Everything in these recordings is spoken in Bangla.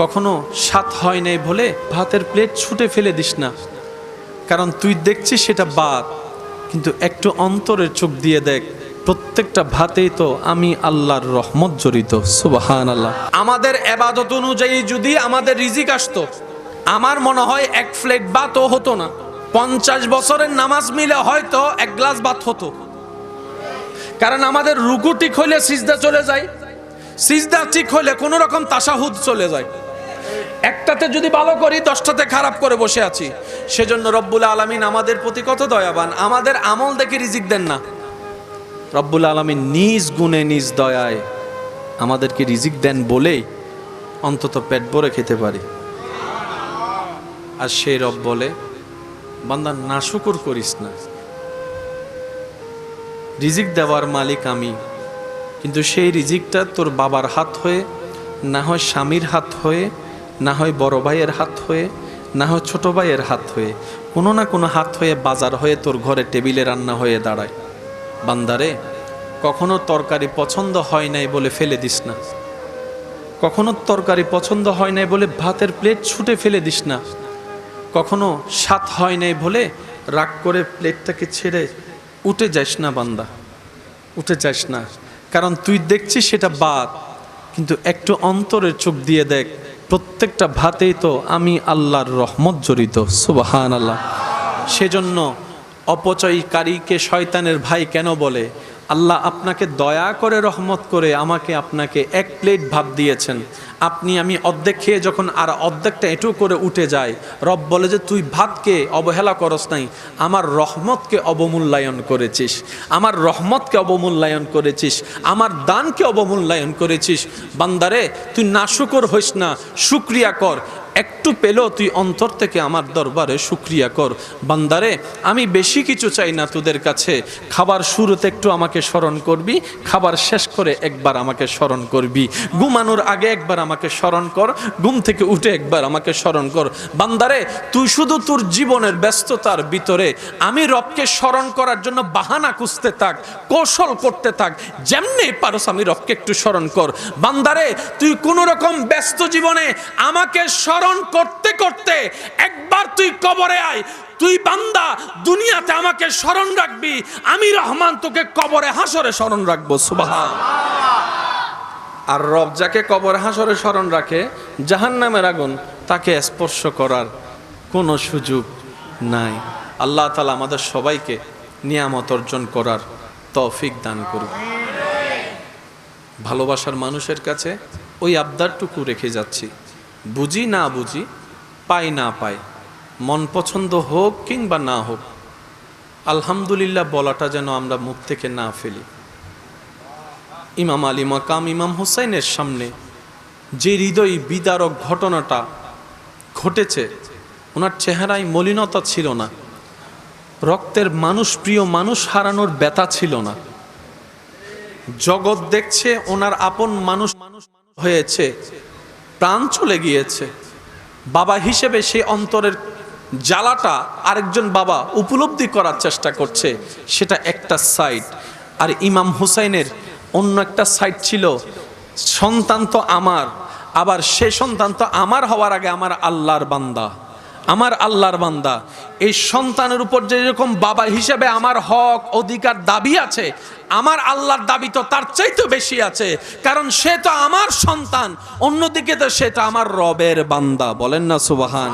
কখনো স্বাদ হয় নাই বলে ভাতের প্লেট ছুটে ফেলে দিস না, কারণ তুই দেখছিস সেটা ভাত, কিন্তু একটু অন্তরের চোখ দিয়ে দেখ, প্রত্যেকটা ভাতেই তো আমি আল্লাহর রহমত জড়িত। সুবহানাল্লাহ। আমাদের ইবাদত অনুযায়ী যদি আমাদের রিজিক আসতো, আমার মনে হয় এক প্লেট ভাতও হতো না। 50 বছরের নামাজ মিলে হয়তো এক গ্লাস ভাত হতো, কারণ আমাদের রুকু ঠিক হইলে সিজদা চলে যায়, সিজদা ঠিক হইলে কোনো রকম তাশাহুদ চলে যায়। একটাতে যদি ভালো করি 10টাতে খারাপ করে বসে আছি। সেজন্য রব্বুল আলামিন আমাদের প্রতি কত দয়াবান, আমাদের আমল দেখে রিজিক দেন না। রব্বুল আলামিন নিজ গুণে নিজ দয়ায় আমাদেরকে রিজিক দেন বলেই অন্তত পেট ভরে খেতে পারি। আর সেই রব বলে, বান্দা নাশুকর করিস না, রিজিক দেওয়ার মালিক আমি, কিন্তু সেই রিজিকটা তোর বাবার হাত হয়ে, না হয় স্বামীর হাত হয়ে, না হয় বড় ভাইয়ের হাত হয়ে, না হয় ছোট ভাইয়ের হাত হয়ে, কোনো না কোনো হাত হয়ে বাজার হয়ে তোর ঘরে টেবিলে রান্না হয়ে দাঁড়ায়। বান্দারে, কখনো তরকারি পছন্দ হয় নাই বলে ফেলে দিস না, কখনো তরকারি পছন্দ হয় নাই বলে ভাতের প্লেট ছুটে ফেলে দিস না, কখনো স্বাদ হয় নাই বলে রাগ করে প্লেটটাকে ছেড়ে উঠে যাস না। বান্দা, উঠে যাস না, কারণ তুই দেখছিস সেটা ভাত, কিন্তু একটু অন্তরের চোখ দিয়ে দেখ, প্রত্যেকটা ভাতেই তো আমি আল্লাহর রহমত জড়িত। সুবহানাল্লাহ। সেজন্য অপচয়কারীকে শয়তানের ভাই কেন বলে? আল্লাহ আপনাকে দয়া করে রহমত করে আমাকে আপনাকে এক প্লেট ভাত দিয়েছেন, আপনি আমি অর্ধেক খেয়ে যখন আর অর্ধেকটা এঁটো করে উঠে যায়, রব বলে যে তুই ভাতকে অবহেলা করস নাই, আমার রহমতকে অবমূল্যায়ন করেছিস, আমার রহমতকে অবমূল্যায়ন করেছিস, আমার দানকে অবমূল্যায়ন করেছিস। বান্দারে, তুই নাশুকর হইস না, শুকরিয়া কর। একটু পেলেও তুই অন্তর থেকে আমার দরবারে শুকরিয়া কর। বান্দারে, আমি বেশি কিছু চাই না তোদের কাছে, খাবার শুরুতে একটু আমাকে স্মরণ করবি, খাবার শেষ করে একবার আমাকে স্মরণ করবি, ঘুমানোর আগে একবার আমাকে স্মরণ কর, ঘুম থেকে উঠে একবার আমাকে স্মরণ কর। বান্দারে, তুই শুধু তোর জীবনের ব্যস্ততার ভিতরে আমি রবকে স্মরণ করার জন্য বাহানা খুঁজতে থাক, কৌশল করতে থাক, যেমনি পারস আমি রবকে একটু স্মরণ কর। বান্দারে, তুই কোন রকম ব্যস্ত জীবনে আমাকে স্মরণ করতে করতে একবার তুই কবরে আয়। তুই বান্দা দুনিয়াতে আমাকে স্মরণ রাখবি, আমি রহমান তোকে কবরে হাসরে স্মরণ রাখবো। সুবহান। আর রব যাকে কবরে হাসরে স্মরণ রাখে, জাহান্নামের আগুন তাকে স্পর্শ করার কোনো সুযোগ নাই। আল্লাহ তাআলা আমাদের সবাইকে নিয়ামত অর্জন করার তৌফিক দান করুন। ভালোবাসার মানুষের কাছে ওই আবদারটুকু রেখে যাচ্ছি, বুঝি না বুঝি, পাই না পাই, মন পছন্দ হোক কিংবা না হোক, আলহামদুলিল্লাহ বলাটা যেন আমরা মুখ থেকে না ফেলি। ইমাম আলী মাকাম ইমাম হুসাইনের সামনে যে হৃদয় বিদারক ঘটনাটা ঘটেছে, ওনার চেহারায় মলিনতা ছিল না, রক্তের মানুষ, প্রিয় মানুষ হারানোর ব্যথা ছিল না। জগৎ দেখছে ওনার আপন মানুষ হয়েছে, প্রাণ চলে গিয়েছে, বাবা হিসেবে সেই অন্তরের জ্বালাটা আরেকজন বাবা উপলব্ধি করার চেষ্টা করছে, সেটা একটা সাইড। আর ইমাম হুসাইনের অন্য একটা সাইড ছিল, সন্তান তো আমার, আবার সে সন্তান তো আমার হওয়ার আগে আমার আল্লাহর বান্দা, আমার আল্লাহর বান্দা। এই সন্তানের উপর যেরকম বাবা হিসেবে আমার হক অধিকার দাবি আছে, আমার আল্লাহর দাবি তো তার চাইতে বেশি আছে, কারণ সে তো আমার সন্তান, অন্যদিকে তো সেটা আমার রবের বান্দা। বলেন না সুবহান।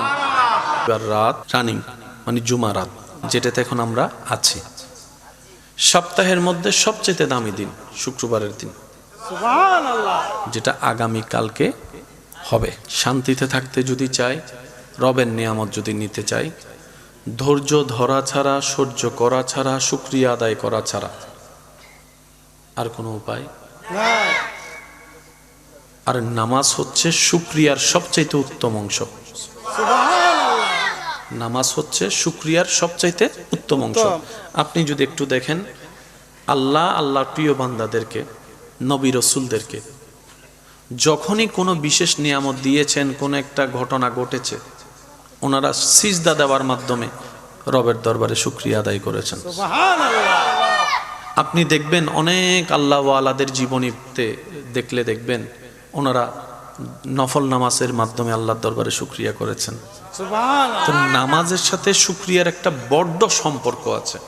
রাত রানিং মানে জুমা রাত, যেটাতে এখন আমরা আছি, সপ্তাহের মধ্যে সবচেয়ে দামি দিন শুক্রবারের দিন, সুবহানাল্লাহ, যেটা আগামী কালকে হবে। শান্তিতে থাকতে যদি চাই, রবের নিয়ামত যদি নিতে চাই, ধৈর্য ধরা ছাড়া, সহ্য করা ছাড়া, শুকরিয়া আদায় করা ছাড়া আর কোনো উপায় নাই। আর নামাজ হচ্ছে শুকরিয়ার সবচাইতে উত্তম অংশ। নামাজ হচ্ছে শুকরিয়ার সবচাইতে উত্তম অংশ। আপনি যদি একটু দেখেন, আল্লাহ আল্লাহর প্রিয় বান্দাদেরকে, নবী রাসূলদেরকে যখনই কোনো বিশেষ নিয়ামত দিয়েছেন, কোনো একটা ঘটনা ঘটেছে, ওনারা সিজদা দেওয়ার মাধ্যমে রবের দরবারে শুকরিয়া আদায় করেছেন। আপনি দেখবেন অনেক আল্লাহওয়ালাদের জীবনীতে দেখলে দেখবেন ওনারা নফল নামাজের মাধ্যমে আল্লাহর দরবারে শুকরিয়া করেছেন। সুবহানাল্লাহ। তো নামাজের সাথে শুকরিয়ার একটা বড় সম্পর্ক আছে।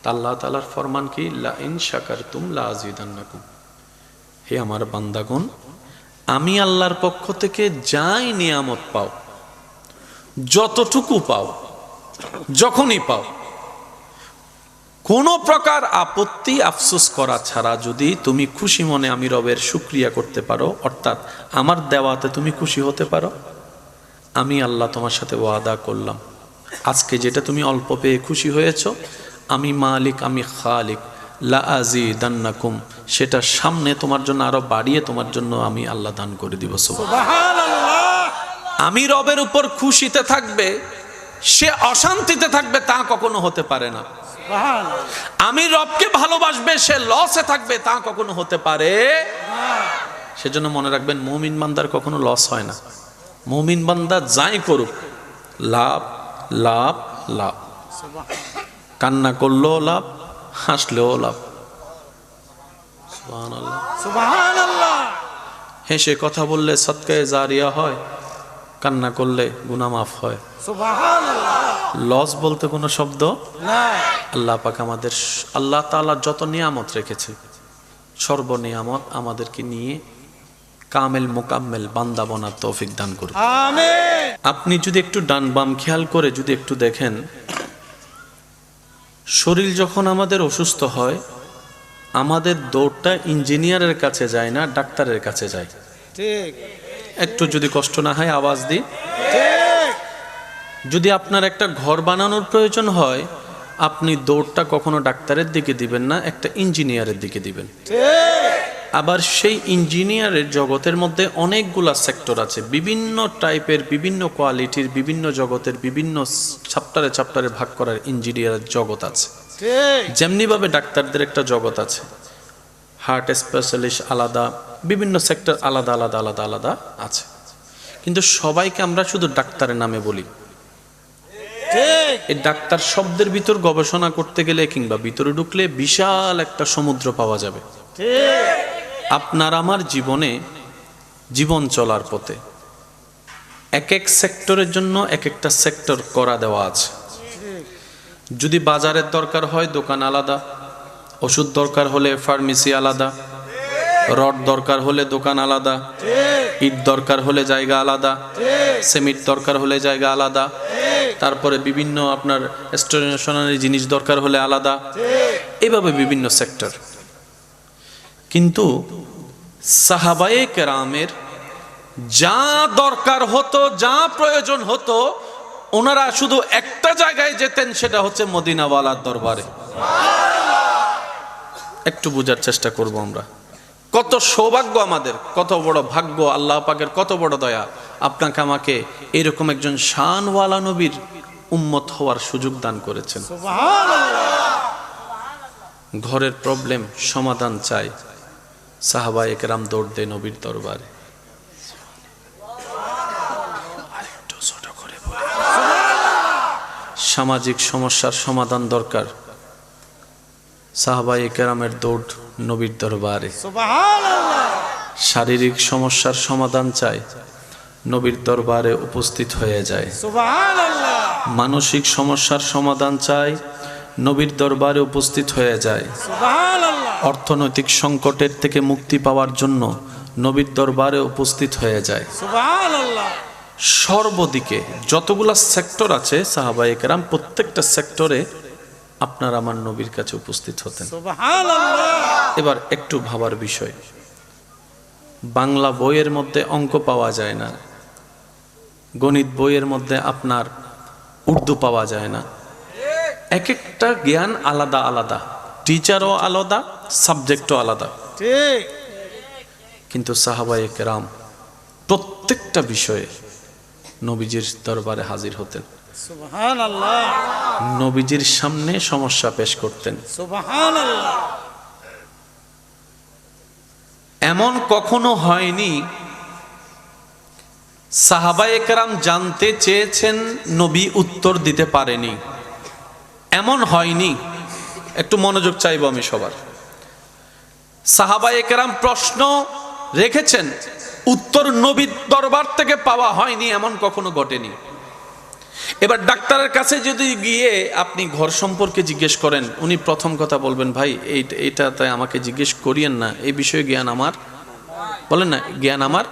তা আল্লাহ তাআলার ফরমান কি, লা ইন শাকারতুম লা আযীদান্নাকুম। হে আমার বান্দাগণ, আমি আল্লাহর পক্ষ থেকে যাই নিয়ামত পাও, যতটুকু পাও, যখনই পাও, কোনো প্রকার আপত্তি আফসোস করা ছাড়া যদি তুমি খুশি মনে আমি রবের শুকরিয়া করতে পারো, অর্থাৎ আমার দেওয়াতে তুমি খুশি হতে পারো, আমি আল্লাহ তোমার সাথে ওয়াদা করলাম আজকে যেটা তুমি অল্প পেয়ে খুশি হয়েছো, আমি মালিক, আমি খালিক, লা আযীদান্নাকুম, সেটা সামনে তোমার জন্য আরো বাড়িয়ে তোমার জন্য আমি আল্লাহ দান করে দিব। সুবহানাল্লাহ। আমি রবের উপর খুশিতে থাকবে, সে অশান্তিতে থাকবে তা কখনো হতে পারে না। আমি রবকে ভালোবাসবে, সে লসে থাকবে তা কখনো হতে পারে। সেজন্য মনে রাখবেন, মুমিন বান্দার কখনো লস হয় না। মুমিন বান্দা যাই করুক, লাভ লাভ লাভ। কান্না করলেও লাভ, হাসলেও লাভ। সুবহানাল্লাহ সুবহানাল্লাহ। হেসে কথা বললে সদকায়ে জারিয়া হয়, কান্না করলে গুনাহ মাফ হয়। সুবহানাল্লাহ। লস বলতে কোনো শব্দ না। আল্লাহ পাক আমাদের, আল্লাহ তাআলা যত নিয়ামত রেখেছে, সর্ব নিয়ামত আমাদেরকে নিয়ে কামেল মোকাম্মেল বান্দা বনার তৌফিক দান করুন। আমিন। আপনি যদি একটু ডান বাম খেয়াল করে যদি একটু দেখেন, শরীর যখন আমাদের অসুস্থ হয়, আমাদের দৌড়টা ইঞ্জিনিয়ারের কাছে যায় না, ডাক্তারের কাছে যায়। ঠিক। একটু যদি কষ্ট না হয় আওয়াজ দিই। ঠিক। যদি আপনার একটা ঘর বানানোর প্রয়োজন হয়, আপনি দৌড়টা কখনো ডাক্তারের দিকে দিবেন না, একটা ইঞ্জিনিয়ারের দিকে দিবেন। ঠিক। আবার সেই ইঞ্জিনিয়ারের জগতের মধ্যে অনেকগুলা সেক্টর আছে, বিভিন্ন টাইপের, বিভিন্ন কোয়ালিটির, বিভিন্ন জগতের, বিভিন্ন চ্যাপ্টারে চ্যাপ্টারে ভাগ করার ইঞ্জিনিয়ারের জগৎ আছে। ঠিক। যেমনিভাবে ডাক্তারদের একটা জগৎ আছে, হার্ট স্পেশালিস্ট আলাদা, বিভিন্ন সেক্টর আলাদা আলাদা আলাদা আলাদা আছে। কিন্তু সবাইকে আমরা শুধু ডাক্তারের নামে বলি। ঠিক। এই ডাক্তার শব্দের ভিতর গবেষণা করতে গেলে কিংবা ভিতরে ঢুকলে বিশাল একটা সমুদ্র পাওয়া যাবে। ঠিক। আপনার আমার জীবনে, জীবন চলার পথে এক এক সেক্টরের জন্য এক একটা সেক্টর করা দেওয়া আছে। যদি বাজারের দরকার হয় দোকান আলাদা, ওষুধ দরকার হলে ফার্মেসি আলাদা, রড দরকার হলে দোকান আলাদা, ইট দরকার হলে জায়গা আলাদা, সিমেন্ট দরকার হলে জায়গা আলাদা, তারপরে বিভিন্ন আপনার স্টেশনারি জিনিস দরকার হলে আলাদা, এভাবে বিভিন্ন সেক্টর। কিন্তু সাহাবায়ে কেরামের যা দরকার হতো, যা প্রয়োজন হতো, ওনারা শুধু একটা জায়গায় যেতেন, সেটা হচ্ছে মদিনাওয়ালার দরবারে। একটু বোঝার চেষ্টা করব আমরা, কত সৌভাগ্য আমাদের, কত বড় ভাগ্য, আল্লাহ পাকের কত বড় দয়া, আপনাকে আমাকে এরকম একজন শানওয়ালা নবীর উম্মত হওয়ার সুযোগ দান করেছেন। ঘরের প্রবলেম সমাধান চাই, সাহাবায়ে কেরাম দৌড় দেয় নবীর দরবারে। সামাজিক সমস্যার সমাধান দরকার, সাহাবায়ে কেরামের দৌড় নবীর দরবারে। শারীরিক সমস্যার সমাধান চাই, নবীর দরবারে উপস্থিত হয়ে যায়। মানসিক সমস্যার সমাধান চাই, নবীর দরবারে উপস্থিত হয়ে যায়। অর্থনৈতিক সংকটের থেকে মুক্তি পাওয়ার জন্য নবীর দরবারে উপস্থিত হয়ে যায়। সর্বদিকে যতগুলা সেক্টর আছে, সাহাবায়ে কেরাম প্রত্যেকটা সেক্টরে আপনার আমার নবীর কাছে উপস্থিত হতেন। এবার একটু ভাবার বিষয়, বাংলা বইয়ের মধ্যে অঙ্ক পাওয়া যায় না, গণিত বইয়ের মধ্যে আপনার উর্দু পাওয়া যায় না, এক একটা জ্ঞান আলাদা আলাদা, টিচারও আলাদা, সাবজেক্টও আলাদা। কিন্তু সাহাবায়ে কেরাম প্রত্যেকটা বিষয়ে নবীজির দরবারে হাজির হতেন, নবীজির সামনে সমস্যা পেশ করতেন। এমন কখনো হয়নি সাহাবায়ে কেরাম জানতে চেয়েছেন, নবী উত্তর দিতে পারেনি, এমন হয়নি। একটু মনোযোগ চাইব আমি সবার। সাহাবায়ে কেরাম প্রশ্ন রেখেছেন, উত্তর নবীর দরবার থেকে পাওয়া হয়নি এমন কখনো ঘটেনি। এবার ডাক্তারের কাছে যদি গিয়ে আপনি ঘর সম্পর্কে জিজ্ঞেস করেন, উনি প্রথম কথা বলবেন, ভাই এইটা তাই আমাকে জিজ্ঞেস করিয়েন না, এই বিষয়ে জ্ঞান আমার, বলেন না, জ্ঞান আমার।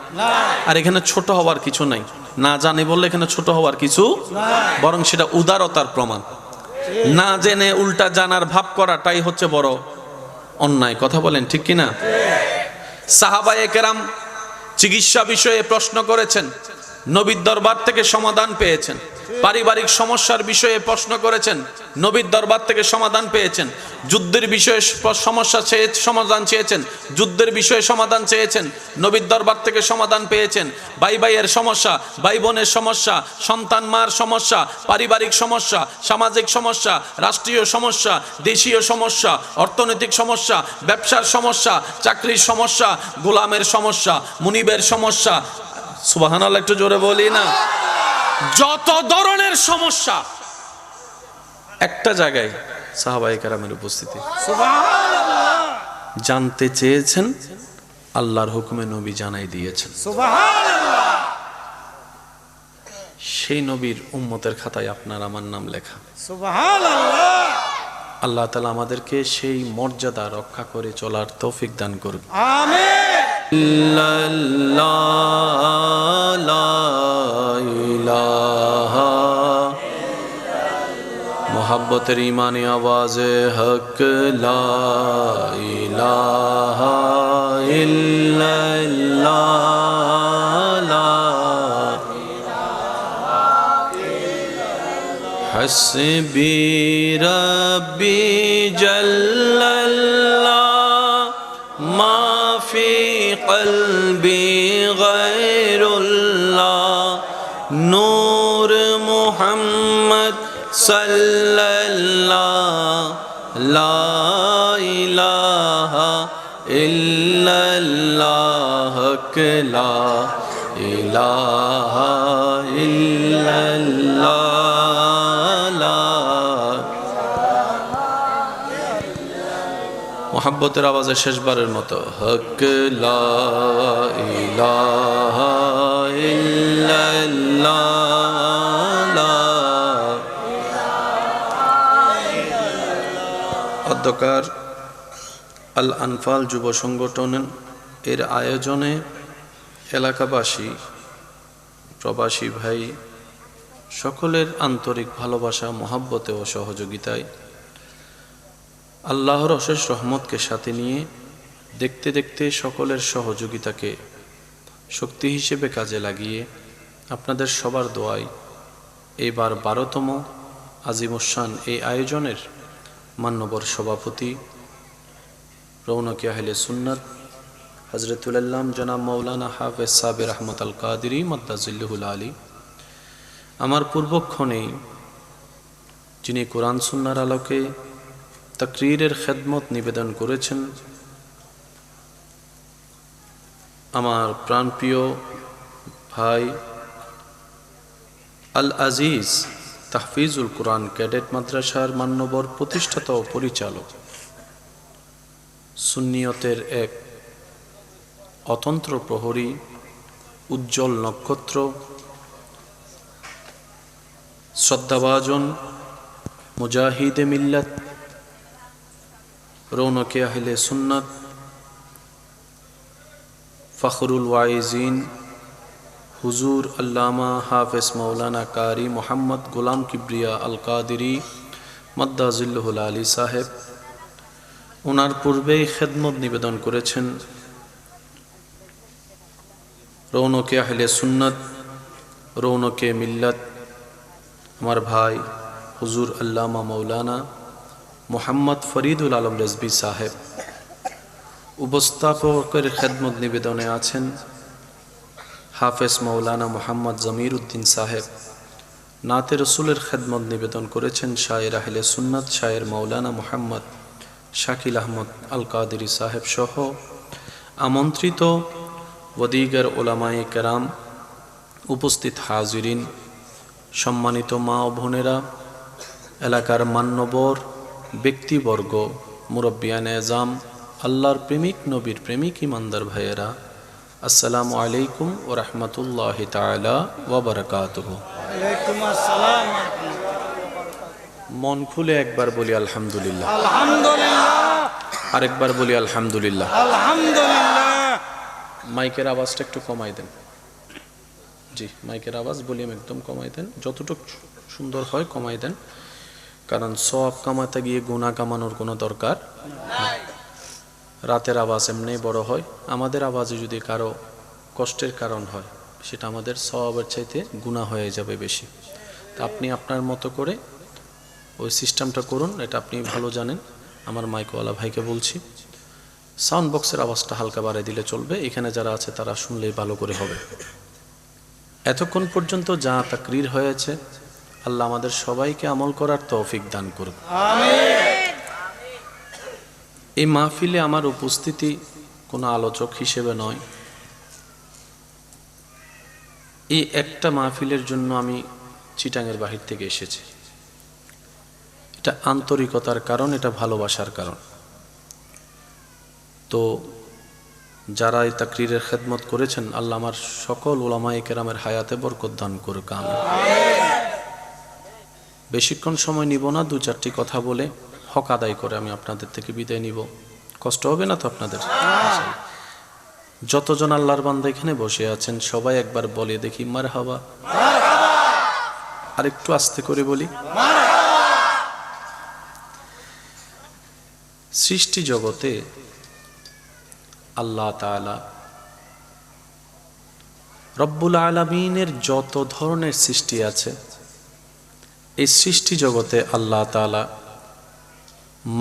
আর এখানে ছোট হওয়ার কিছু নাই, না জানি বললে এখানে ছোট হওয়ার কিছু, বরং সেটা উদারতার প্রমাণ। না জেনে উল্টা জানার ভাব করাটাই হচ্ছে বড় অন্যায়। কথা বলেন ঠিক কিনা? সাহাবায়ে কেরাম চিকিৎসা বিষয়ে প্রশ্ন করেছেন, নবীর দরবার থেকে সমাধান পেয়েছেন। পারিবারিক সমস্যার বিষয়ে প্রশ্ন করেছেন, নবীর দরবার থেকে সমাধান পেয়েছেন। যুদ্ধের বিষয়ে সমাধান চেয়েছেন, যুদ্ধের বিষয়ে সমাধান চেয়েছেন, নবীর দরবার থেকে সমাধান পেয়েছেন। ভাই ভাইয়ের সমস্যা, ভাই বোনের সমস্যা, সন্তান মার সমস্যা, পারিবারিক সমস্যা, সামাজিক সমস্যা, রাষ্ট্রীয় সমস্যা, দেশীয় সমস্যা, অর্থনৈতিক সমস্যা, ব্যবসার সমস্যা, চাকরির সমস্যা, গোলামের সমস্যা, মুনিবের সমস্যা, সুবহানাল্লাহ একটু জোরে বলি না, যত ধরনের সমস্যা একটা জায়গায় সাহাবায়ে কেরামের উপস্থিতি সুবহানাল্লাহ জানতে চেয়েছেন, আল্লাহর হুকুমে নবী জানাই দিয়েছেন। সুবহানাল্লাহ। সেই নবীর উম্মতের খাতায় আপনার আমার নাম লেখা। সুবহানাল্লাহ। আল্লাহ তাআলা আমাদেরকে সেই মর্যাদা রক্ষা করে চলার তৌফিক দান করুন। আমিন। मोहब्बत ईमानी आवाज हक ला इलाहा इल्लल्लाह ला हस्बी रब्बी जल्लल्लाह मा फी क़ल्बी गैरुल्लाह नूर मुहम्मद सल्लल्लाह ला इलाहा इल्लल्लाह ला इलाहा इल्लल्लाह ला। मोहब्बतेर आवाज़े शेषबारेर मतो हक ला इलाहा इल्लल्लाह ला। অধ্যকার আল আনফাল যুব সংগঠন এর আয়োজনে এলাকাবাসী, প্রবাসী ভাই সকলের আন্তরিক ভালোবাসা, মহব্বতে ও সহযোগিতায় আল্লাহর অশেষ রহমতকে সাথে নিয়ে দেখতে দেখতে সকলের সহযোগিতাকে শক্তি হিসেবে কাজে লাগিয়ে আপনাদের সবার দোয়ায় এইবার 12তম আজিমুশান এই আয়োজনের মান্যবর সভাপতি রৌনকে আহলে সুন্নাত হযরতুল আল্লাম জনাব মাওলানা হাফেজ সাবির আহমদ আল কাদেরী মাদ্দাজিল্লুহুল আলী, আমার পূর্বক্ষণেই যিনি কোরআন সুন্নাহর আলোকে তাকরীরের খেদমত নিবেদন করেছেন, আমার প্রাণপ্রিয় ভাই আল আজিজ তাহফিজুল কোরআন ক্যাডেট মাদ্রাসার মান্যবর প্রতিষ্ঠাতা ও পরিচালক, সুন্নিয়তের এক অতন্ত্র প্রহরী, উজ্জ্বল নক্ষত্র, শ্রদ্ধাভাজন মুজাহিদে মিল্লাত, রৌনকে আহলে সুন্নাত, ফখরুল ওয়াইজিন হুজুর আল্লামা হাফেজ মৌলানা কারি মোহাম্মদ গোলাম কিবরিয়া আল কাদেরী মাদ্দাজিল্লুহুল আলী সাহেব, ওনার পূর্বেই খেদমত নিবেদন করেছেন রৌনকে আহলে সুন্নাত, রৌনকে মিল্লাত, আমার ভাই হুজুর আল্লামা মৌলানা মোহাম্মদ ফরিদুল আলম রেজবি সাহেব। উপস্থাপকের খেদমত নিবেদনে আছেন হাফেজ মৌলানা মোহাম্মদ জমির উদ্দিন সাহেব। নাতে রসুলের খেদমত নিবেদন করেছেন শায়ের আহলে সুন্নাত শায়ের মৌলানা মোহাম্মদ শাকিল আহমদ আল কাদেরী সাহেব সহ আমন্ত্রিত ওদিগার ওলামায়ে কেরাম, উপস্থিত হাজিরিন, সম্মানিত মা ও বোনেরা, এলাকার মান্যবর ব্যক্তিবর্গ, মুরব্বিয়ান এজাম, আল্লাহর প্রেমিক, নবীর প্রেমিক ইমানদার ভাইয়েরা, আসসালামু আলাইকুম ওয়া রাহমাতুল্লাহি তাআলা ওয়া বারাকাতুহু। ওয়ালাইকুম আসসালাম। মন খুলে একবার বলি আলহামদুলিল্লাহ, আলহামদুলিল্লাহ, আরেকবার বলি আলহামদুলিল্লাহ। আলহামদুলিল্লাহ। মাইকের আওয়াজটা একটু কমাই দেন। জি, মাইকের আওয়াজ ভলিউম একদম কমাই দেন, যতটুকু সুন্দর হয় কমাই দেন, কারণ সওয়াব কামাতে গিয়ে গুনাহ কামানোর কোনো দরকার নেই। রাতের আওয়াজ এমনি বড় হয়, আমাদের আওয়াজে যদি কারো কষ্টের কারণ হয় সেটা আমাদের সওয়াবের চাইতে গুনাহ হয়ে যাবে বেশি। তা আপনি আপনার মতো করে ওই সিস্টেমটা করুন, এটা আপনি ভালো জানেন। আমার মাইকওয়ালা ভাইকে বলছি, সাউন্ড বক্সের আওয়াজটা হালকা বাড়ায় দিলে চলবে, এখানে যারা আছে তারা শুনলেই ভালো করে হবে। এতক্ষণ পর্যন্ত যা তাকরীর হয়েছে, আল্লাহ আমাদের সবাইকে আমল করার তৌফিক দান করুন। আমিন। এই মাহফিলে আমার উপস্থিতি কোনো আলোচক হিসেবে নয়, এই একটা মাহফিলের জন্য আমি চিটাঙের বাহির থেকে এসেছি। এটা আন্তরিকতার কারণ, এটা ভালোবাসার কারণ। তো যারা এই তাকরীরের খেদমত করেছেন, আল্লাহ আমার সকল উলামায়ে কেরামের হায়াতে বরকত দান করুক। আমিন। বেশিক্ষণ সময় নিব না, দু চারটি কথা বলে হক আদায় করে আমি আপনাদের থেকে বিদায় নিব। কষ্ট হবে না তো আপনাদের? যতজন আল্লাহর বান্দা এখানে বসে আছেন সবাই একবার বলে দেখি মারহাবা। আর একটু আস্তে করে বলি। সৃষ্টি জগতে আল্লাহ তাআলা রব্বুল আলামিনের যত ধরনের সৃষ্টি আছে, এই সৃষ্টি জগতে আল্লাহ তাআলা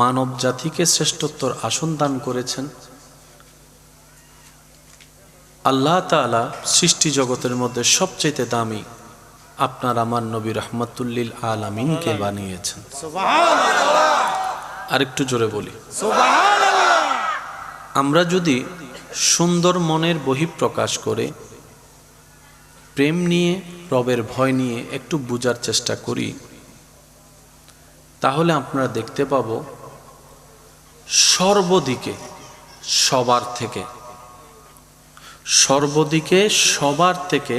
মানব জাতিকে শ্রেষ্ঠত্বর আসন দান করেছেন। আল্লাহ তাআলা সৃষ্টি জগতের মধ্যে সবচেয়ে দামি আপনার আমার নবী রাহমাতুল্লিল আলামিনকে বানিয়েছেন। সুবহানাল্লাহ, আরেকটু জোরে বলি সুবহানাল্লাহ। আমরা যদি সুন্দর মনের বহিঃপ্রকাশ করে প্রেম নিয়ে, রবের ভয় নিয়ে একটু বুঝার চেষ্টা করি, তাহলে আপনারা দেখতে পাব সর্বদিকে সবার থেকে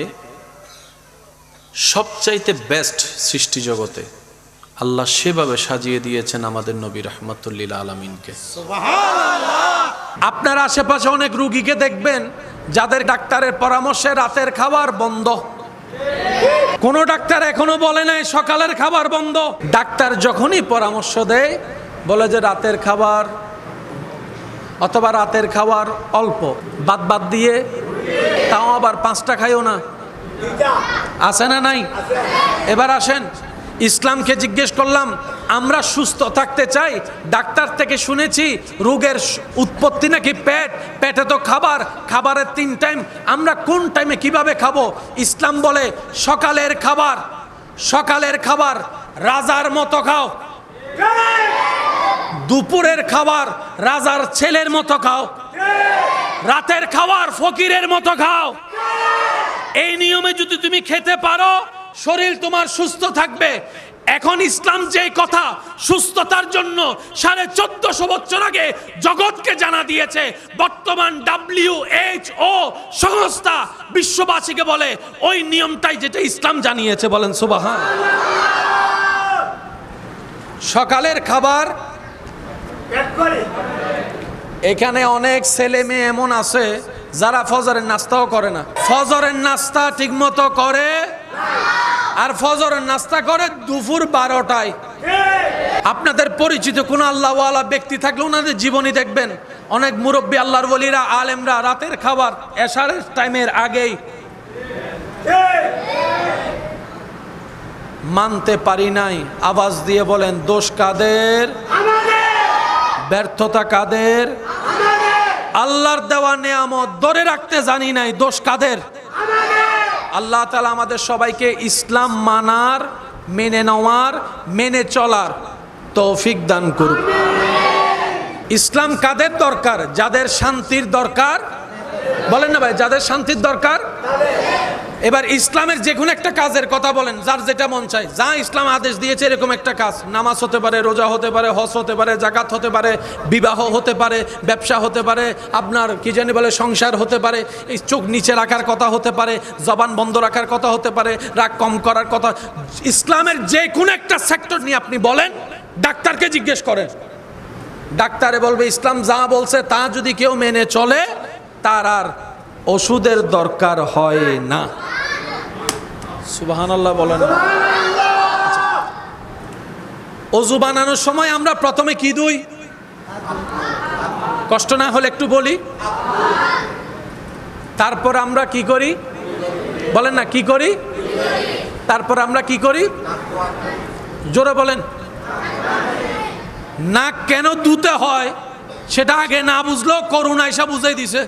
সবচাইতে বেস্ট সৃষ্টি জগতে আল্লাহ সেভাবে সাজিয়ে দিয়েছেন আমাদের নবী রাহমাতুল্লিল আলামিনকে। সুবহানাল্লাহ। আপনার আশেপাশে অনেক রোগীকে দেখবেন যাদের ডাক্তারের পরামর্শে রাতের খাবার বন্ধ। কোন ডাক্তার এখনো বলে নাই সকালের খাবার বন্ধ। ডাক্তার যখনই পরামর্শ দেয় বলে যে রাতের খাবার অথবা রাতের খাবার অল্প, বাদ দিয়ে তাও আবার 5টা খাইও না। আছে না নাই? এবার আসেন, ইসলামকে জিজ্ঞেস করলাম, আমরা সুস্থ থাকতে চাই, ডাক্তার থেকে শুনেছি রোগের উৎপত্তি নাকি পেটে তো খাবারের 3 টাইম, আমরা কোন টাইমে কিভাবে খাবো? ইসলাম বলে সকালের খাবার রাজার মতো খাও, দুপুরের খাবার রাজার ছেলের মতো খাও, রাতের খাবার ফকিরের মতো খাও। এই নিয়মে যদি তুমি খেতে পারো শরীর তোমার সুস্থ থাকবে। এখন ইসলাম যে কথা সুস্থতার জন্য 1450 বছর আগে জগৎকে জানা দিয়েছে, বর্তমান WHO সংস্থা বিশ্ববাসীকে বলে ওই নিয়মটাই যেটা ইসলাম জানিয়েছে। বলেন সুবহানাল্লাহ। সকালের খাবার, এখানে অনেক ছেলে মেয়ে এমন আছে যারা ফজরের নাস্তাও করে না। ফজরের নাস্তা ঠিক মতো করে আর ফজরের নাস্তা করে দুপুর 12টায়। আপনাদের পরিচিত কোন আল্লাহওয়ালা ব্যক্তি থাকলে ওনাদের জীবনী দেখবেন, অনেক মুরব্বী আল্লাহর ওলিরা আলেমরা রাতের খাবার এশারের টাইমের আগেই। মানতে পারি নাই, আওয়াজ দিয়ে বলেন দোষ কাদের? ব্যর্থতা কাদের? আল্লাহর দেওয়া নেয়ামত ধরে রাখতে জানি নাই, দোষ কাদের? আল্লাহ তাআলা আমাদের সবাইকে ইসলাম মানার, মেনে নেওয়ার, মেনে চলার তৌফিক দান করুন। ইসলাম কাদের দরকার? যাদের শান্তির দরকার। বলেন না ভাই, যাদের শান্তির দরকার। এবার ইসলামের যে কোনো একটা কাজের কথা বলেন, যার যেটা মন চায়, যা ইসলাম আদেশ দিয়েছে এরকম একটা কাজ, নামাজ হতে পারে, রোজা হতে পারে, হজ হতে পারে, জাকাত হতে পারে, বিবাহ হতে পারে, ব্যবসা হতে পারে, আপনার কি জানি বলে সংসার হতে পারে, এই চোখ নিচে রাখার কথা হতে পারে, জবান বন্ধ রাখার কথা হতে পারে, রাগ কম করার কথা, ইসলামের যে কোনো একটা সেক্টর নিয়ে আপনি বলেন, ডাক্তারকে জিজ্ঞেস করেন, ডাক্তারে বলবে ইসলাম যা বলছে তা যদি কেউ মেনে চলে তার আর ওষুধের দরকার হয় না। সুবহানাল্লাহ বলেন। অজু বানানোর সময় আমরা প্রথমে কি দিই? কষ্ট না হলে একটু বলি। তারপর আমরা কি করি বলেন না, কি করি? তারপর আমরা কি করি? জোরে বলেন। নাক কেন ধুতে হয় সেটা আগে না বুঝলো, করুণা এসে বুঝাই দিছে।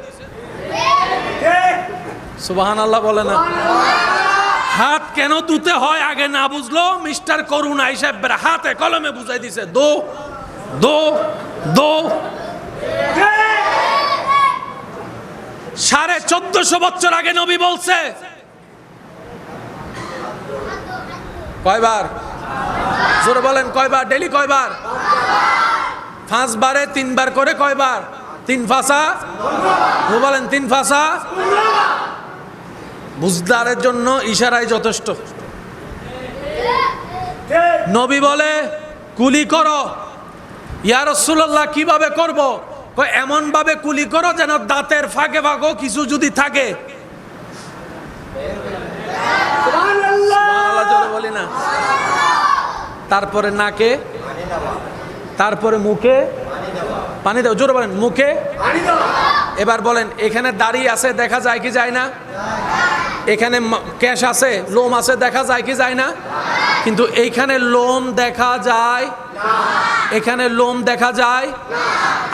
সুবহানাল্লাহ বলে না। হাত কেন ধুতে হয় আগে না বুঝলো, মিস্টার করুণা এসে হাতে কলমে বুঝাই দিছে, দো দো দো। 1450 বছর আগে নবী বলছে। কয়বার? জোরে বলেন কয়বার? ডেলি কয়বার? 5 বারে 3 বার করে কয়বার? 3 ফাঁসা। বলেন 3 ফাঁসা। বুঝদারের জন্য ইশারায় যথেষ্ট। নবী বলে কুলি করো। ইয়া রাসূলুল্লাহ কিভাবে করব? এমন ভাবে কুলি করো যেন দাঁতের ফাঁকে ফাঁকও কিছু যদি থাকে। সুবহানাল্লাহ জোরে বলি না। তারপরে নাকে, তারপরে মুখে পানি দাও। জোরে বলেন মুখে। এবার বলেন এখানে দাড়ি আছে দেখা যায় কি যায় না? এখানে কেশ আছে, লোম আছে দেখা যায় কি যায় না? কিন্তু এইখানে লোম দেখা যায়, এখানে লোম দেখা যায়।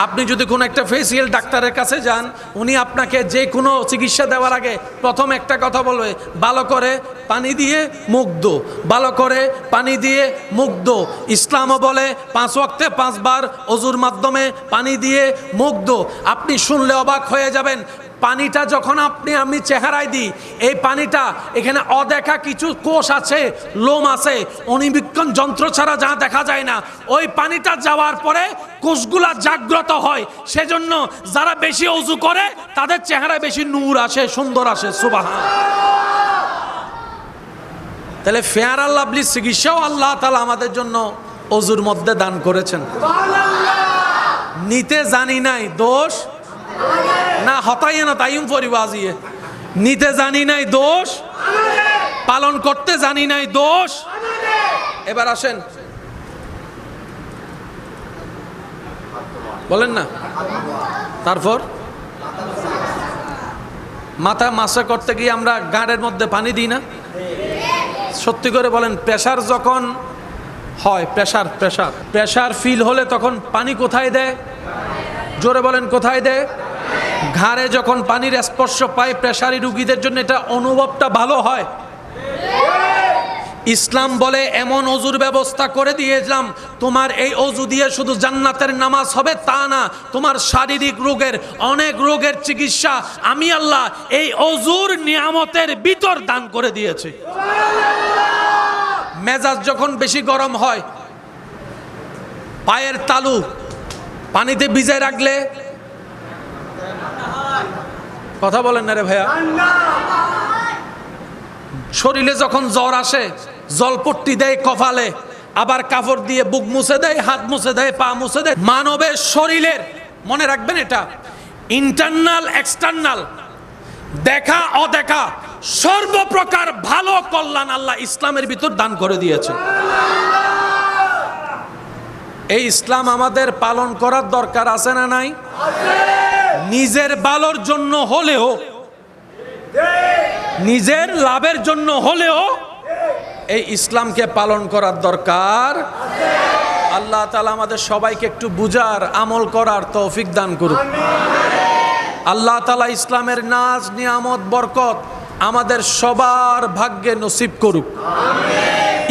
আপনি যদি কোনো একটা ফেসিয়াল ডাক্তারের কাছে যান, উনি আপনাকে যে কোনো চিকিৎসা দেওয়ার আগে প্রথম একটা কথা বলবে, ভালো করে পানি দিয়ে মুখ ধো, ভালো করে পানি দিয়ে মুখ ধো। ইসলামও বলে 5 ওয়াক্তে 5 বার অজুর মাধ্যমে পানি দিয়ে মুখ ধো। আপনি শুনলে অবাক হয়ে যাবেন, পানিটা যখন আমি চেহারায় দিই, এই পানিটা এখানে অদেখা কিছু কোষ আছে, লোম আছে, অণুবীক্ষণ যন্ত্র ছাড়া যা দেখা যায় না, ওই পানিটা যাওয়ার পরে কোষগুলা জাগ্রত হয়। সেজন্য যারা বেশি অজু করে তাদের চেহারায় বেশি নূর আসে, সুন্দর আসে। সুবহানাল্লাহ। তাহলে ফেয়ার আর লাভলি চিকিৎসাও আল্লাহ তাআলা আমাদের জন্য অজুর মধ্যে দান করেছেন। নিতে জানি নাই দোষ না, হতাইয়ে না তাইম পরিবাজিয়ে। নিতে জানি নাই দোষ, পালন করতে জানি নাই দোষ। এবার আসেন বলেন না। তারপর মাথা মাসা করতে গিয়ে আমরা গাঁড়ের মধ্যে পানি দিই না? সত্যি করে বলেন, প্রেসার যখন হয়, প্রেসার ফিল হলে তখন পানি কোথায় দেয়? জোরে বলেন কোথায় দেয়? ঘাড়ে যখন পানির স্পর্শ পায় প্রেসারি রোগীদের জন্য এটা অনুভবটা ভালো হয়। ইসলাম বলে এমন অজুর ব্যবস্থা করে দিয়েছিলাম, তোমার এই অজু দিয়ে শুধু জান্নাতের নামাজ হবে তা না, তোমার শারীরিক রোগের, অনেক রোগের চিকিৎসা আমি আল্লাহ এই অজুর নিয়ামতের ভিতর দান করে দিয়েছি। মেজাজ যখন বেশি গরম হয়, পায়ের তালু পানিতে ভিজায় রাখলে, কথা বলেন না রে ভাইয়া, শরীরে যখন জ্বর আসে জলপট্টি দেয় কপালে, আবার কাপড় দিয়ে বুক মুছে দেয়, হাত মুছে দেয়, পা মুছে দেয়। মানবের শরীরের, মনে রাখবেন এটা, ইন্টারনাল এক্সটার্নাল, দেখা অদেখা সর্বপ্রকার ভালো কল্যাণ আল্লাহ ইসলামের ভিতর দান করে দিয়েছে। এই ইসলাম আমাদের পালন করার দরকার আছে না নাই? নিজের ভালোর জন্য হলেও, নিজের লাভের জন্য হলেও এই ইসলামকে পালন করার দরকার। আল্লাহ তাআলা আমাদের সবাইকে একটু বুঝার, আমল করার তৌফিক দান করুক। আল্লাহ তাআলা ইসলামের নাজ, নিয়ামত, বরকত আমাদের সবার ভাগ্যে নসিব করুক।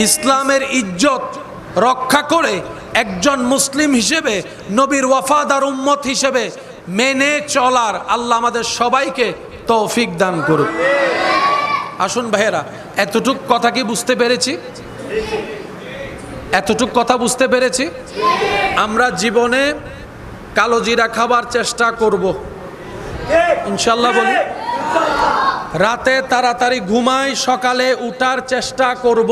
ইসলামের ইজ্জত রক্ষা করে একজন মুসলিম হিসেবে, নবীর ওয়াফাদার উম্মত হিসেবে মেনে চলার আল্লাহ আমাদের সবাইকে তৌফিক দান করুক। আসুন ভাইয়েরা, এতটুক কথা কি বুঝতে পেরেছি? এতটুক কথা বুঝতে পেরেছি? আমরা জীবনে কালো জিরা খাবার চেষ্টা করব ইনশাল্লাহ। বলি রাতে তাড়াতাড়ি ঘুমাই, সকালে উঠার চেষ্টা করব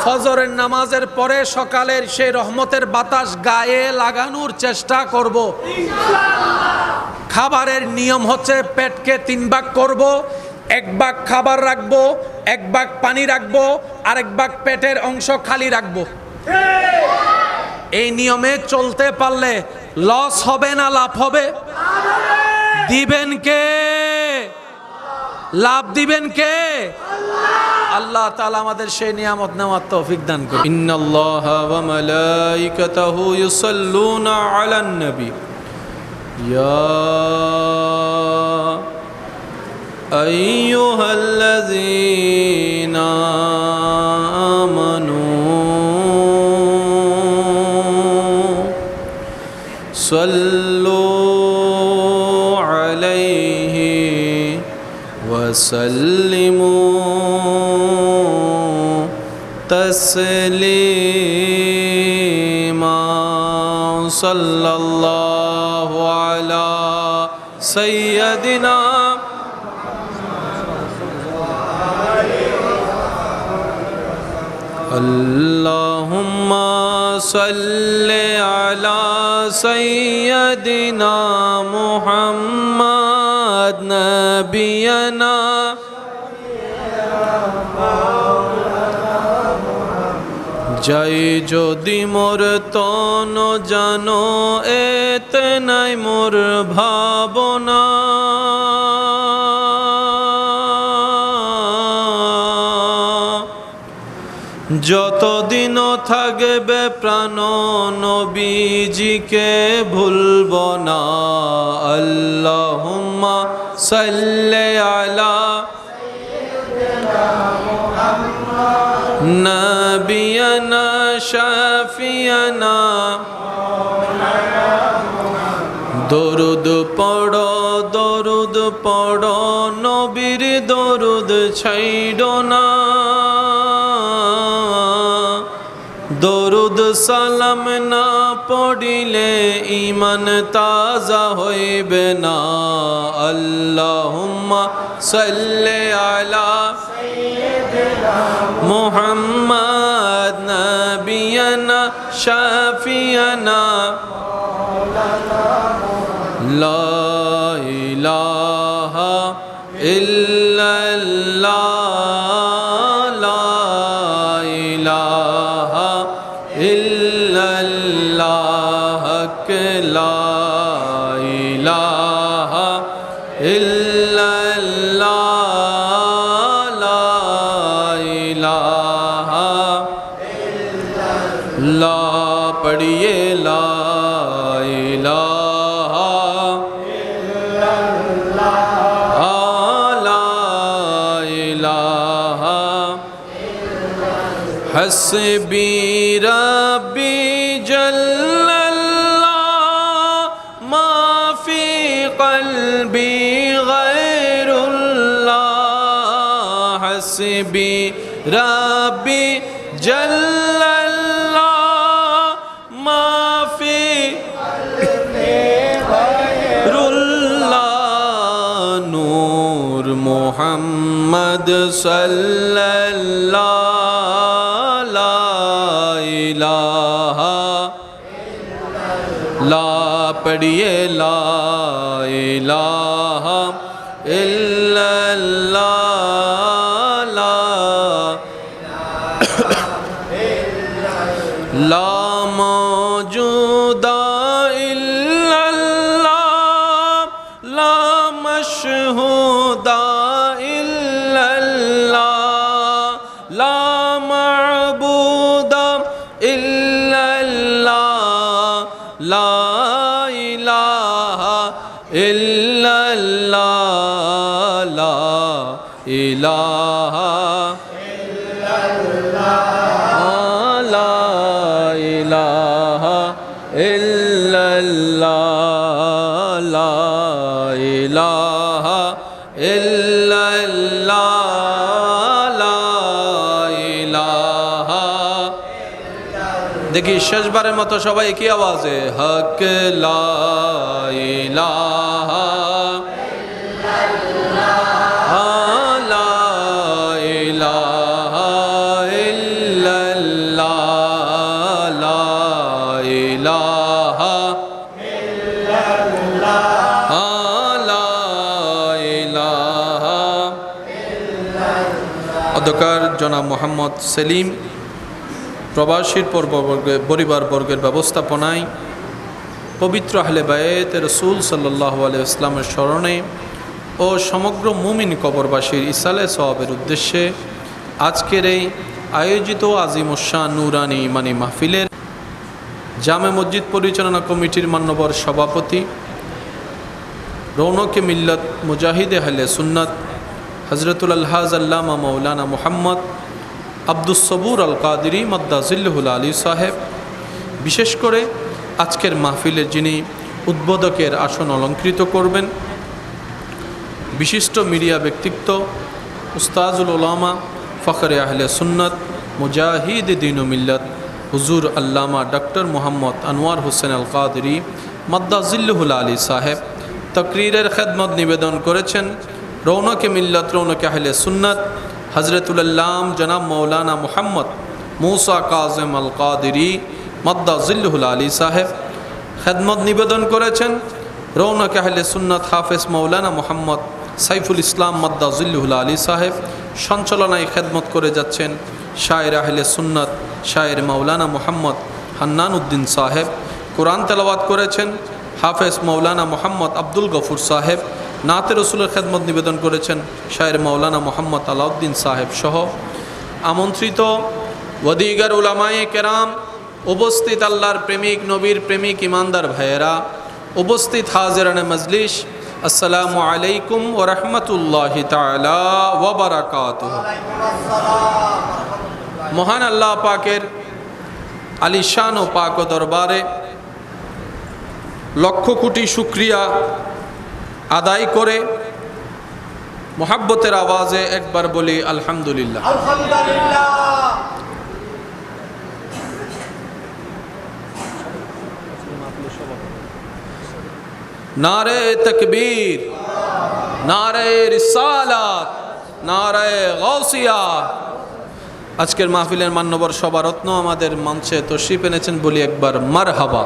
ফজরের নামাজের পরে সকালের সেই রহমতের বাতাস গায়ে লাগানোর চেষ্টা করব। খাবারের নিয়ম হচ্ছে পেটকে 3 ভাগ করব, 1 ভাগ খাবার রাখবো, 1 ভাগ পানি রাখবো, আর 1 ভাগ পেটের অংশ খালি রাখবো। এই নিয়মে চলতে পারলে লস হবে না লাভ হবে? দিবেন কে? লাভ দিবেন কে? আল্লাহ তাআলা আমাদের সেই নিয়ামত নেওয়ার তৌফিক দান করুন। ইন্নাল্লাহা ওয়া মালাইকাতাহু ইউসাল্লুনা আলান নবী ইয়া আইয়ুহাল্লাযীনা আমানু সাল্লু আলাইহি ওয়া সাল্লিমু তসলিমা সাল্লাল্লাহু আলা সাইয়্যিদিনা আল্লাহুম্মা সাল্লি আলা সাইয়্যিদিনা মুহাম্মাদ নাবিয়ানা যাই যদি মোর তন জানো এতে নাই মোর ভাবনা যতদিনও থাকবে প্রাণ নবীজিকে ভুলব না। আল্লাহুম্মা সাল্লি আলা নাবিয়ানা শাফিয়ানা দরুদ পড়ো দরুদ পড়ো নবীর দরুদ ছাইড়ো না দরুদ সালাম না পড়িলে ঈমান তাজা হইবে না। আল্লাহুম্মা সাল্লি আলা মুহাম্মাদ নাবিয়ানা শাফিয়ানা লা ইলাহা ইল্লাল্লাহ লা ইলাহা ইল্লাল্লাহ লা ইলাহা ইল্লাল্লাহ লা ইলাহা লা পড়িয়ে লা ইলাহা লা ইলাহা হাসবি রাব্বি জাল্লাল্লাহ মা ফি কলবি গায়রুল্লাহ হাসবি রাব্বি জাল্লাল্লাহ মা ফি গায়রুল্লাহ নূর মুহাম্মদ সাল্লাল্লাহ লা পড়িয়ে লা ইলাহা ইল্লাল্লাহ লা মওজুদা ইল্লাল্লাহ লা মাশহুদা ইল্লাল্লাহ লা মা'বুদা ইল্লাল্লাহ লা ইলাহা ইল্লাল্লাহ লা ইলাহা ইল্লাল্লাহ লা ইলাহা ইল্লাল্লাহ লা ইলাহা দেখি শেষবারের মতো সবাই একই আওয়াজে হক লা ইলাহা লা ইলাহা ইল্লাল্লাহ লা ইলাহা লা ইলাহা। অধ্যক্ষ জনাব মোহাম্মদ সেলিম প্রবাসীর পরিবারবর্গের ব্যবস্থাপনায় পবিত্র আহলে বায়েত রসুল সাল্লাল্লাহু আলাইহি ওয়াসাল্লামের স্মরণে ও সমগ্র মুমিন কবরবাসীর ইসালে সওয়াবের উদ্দেশ্যে আজকের এই আয়োজিত আজিমুশান নুরানি ইমানি মাহফিলের জামে মসজিদ পরিচালনা কমিটির মান্যবর সভাপতি রৌনকে মিল্লত মুজাহিদ আহলে সুন্নাত হজরতুল আলহাজ আল্লামা মৌলানা মুহাম্মদ আব্দুস সবুর আল কাদেরী মাদ্দাজিল্লুহুল আলী সাহেব, বিশেষ করে আজকের মাহফিলের যিনি উদ্বোধকের আসন অলঙ্কৃত করবেন, বিশিষ্ট মিডিয়া ব্যক্তিত্ব উস্তাজুল উলামা ফখরে আহলে সুন্নত মুজাহিদ দ্বীন ও মিল্লত হুজুর আল্লামা ডক্টর মোহাম্মদ আনোয়ার হোসেন আল কাদেরী মাদ্দাজিল্লুহুল আলী সাহেব তকরীরের খেদমত নিবেদন করেছেন রৌনকে মিল্লত রৌনকে আহলে সুন্নত হজরতুল আল্লাম জনাব মৌলানা মুহাম্মদ মুসা কাজেম আল কাদেরী মাদ্দাজিল্লুহুল আলী সাহেব। খেদমত নিবেদন করেছেন রৌনকে আহলে সুন্নত হাফেজ মৌলানা মুহাম্মদ সাইফুল ইসলাম মাদ্দাজিল্লুহুল আলী সাহেব। সঞ্চালনায় খেদমত করে যাচ্ছেন শায়ের আহলে সুন্নত শায়ের মৌলানা মুহাম্মদ হান্নান উদ্দিন সাহেব। কোরআন তেলাওয়াত করেছেন হাফেজ মৌলানা মুহাম্মদ আব্দুল গফুর সাহেব। নাতে রসুলের খেদমত নিবেদন করেছেন শায়ের মৌলানা মোহাম্মদ আলাউদ্দিন সাহেব সহ আমন্ত্রিত ওয়াদিগার উলামায়ে কেরাম, উপস্থিত আল্লাহর প্রেমিক নবীর প্রেমিক ইমানদার ভাইয়েরা, উপস্থিত হাজিরানে মজলিস, আসসালামু আলাইকুম ওয়া রাহমাতুল্লাহি তাআলা ওয়া বারাকাতুহু। মহান আল্লাহ পাকের আলিশান ও পাক ও দরবারে লক্ষ কোটি শুকরিয়া আদায় করে মোহাব্বতের আওয়াজে একবার বলি আলহামদুলিল্লাহ। নারে তাকবীর, নারে রিসালাত, নারে গাউসিয়া। আজকের মাহফিলের মান্যবর সভারত্ন আমাদের মঞ্চে তশরিফ এনেছেন, বলি একবার মারহাবা।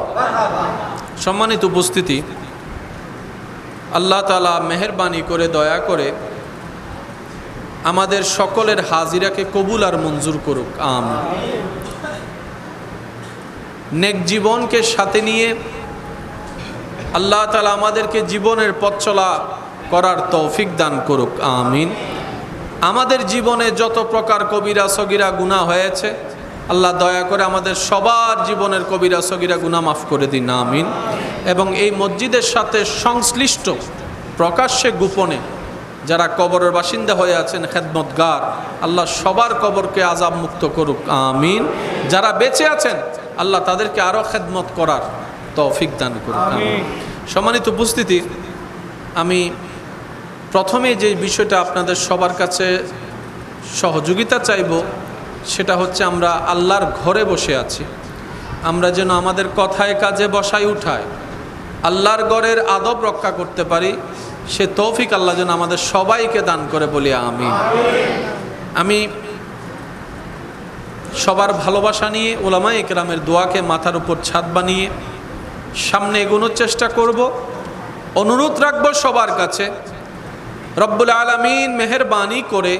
সম্মানিত উপস্থিতি, আল্লাহ তাআলা মেহেরবানি করে দয়া করে আমাদের সকলের হাজিরাকে কবুল আর মঞ্জুর করুক, আমিন। নেক জীবনকে সাথে নিয়ে আল্লাহ তাআলা আমাদেরকে জীবনের পথ চলা করার তৌফিক দান করুক, আমিন। আমাদের জীবনে যত প্রকার কবিরা সগীরা গুনাহ হয়েছে, আল্লাহ দয়া করে আমাদের সবার জীবনের কবিরা সগীরা গুনাহ মাফ করে দিন, আমিন। এবং এই মসজিদের সাথে সংশ্লিষ্ট প্রকাশ্যে গোপনে যারা কবরের বাসিন্দা হয়ে আছেন খেদমতগার, আল্লাহ সবার কবরকে আযাব মুক্ত করুক, আমিন। যারা বেঁচে আছেন আল্লাহ তাদেরকে আরও খেদমত করার তৌফিক দান করুক, আমিন। সম্মানিত উপস্থিতি, আমি প্রথমে যে বিষয়টা আপনাদের সবার কাছে সহযোগিতা চাইব সেটা হচ্ছে আমরা আল্লাহর ঘরে বসে আছি, আমরা যেন আমাদের কথায় কাজে বসায় উঠায় আল্লাহর ঘরের আদব রক্ষা করতে পারি, সে তৌফিক আল্লাহ যেন আমাদের সবাইকে দান করে, বলি আমিন। আমি সবার ভালোবাসা নিয়ে উলামায়ে ইকরামের দোয়াকে মাথার উপর ছাদ বানিয়ে সামনে এগোনোর চেষ্টা করব। অনুরোধ রাখবো সবার কাছে, রব্বুল আলামিন মেহেরবানি করে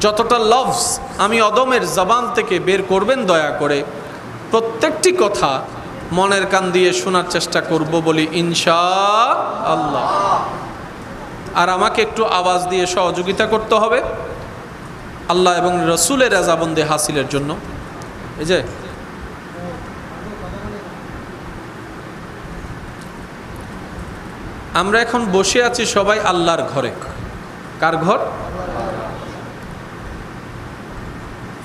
যতটা লফজ আমি অদমের জবান থেকে বের করবেন দয়া করে প্রত্যেকটি কথা মনের কান দিয়ে শোনার চেষ্টা করব, বলি ইনশাআল্লাহ। আর আমাকে একটু আওয়াজ দিয়ে সহযোগিতা করতে হবে আল্লাহ এবং রসুলের রাজাবন্দি হাসিলের জন্য। এই যে আমরা এখন বসে আছি সবাই আল্লাহর ঘরে। কার ঘর?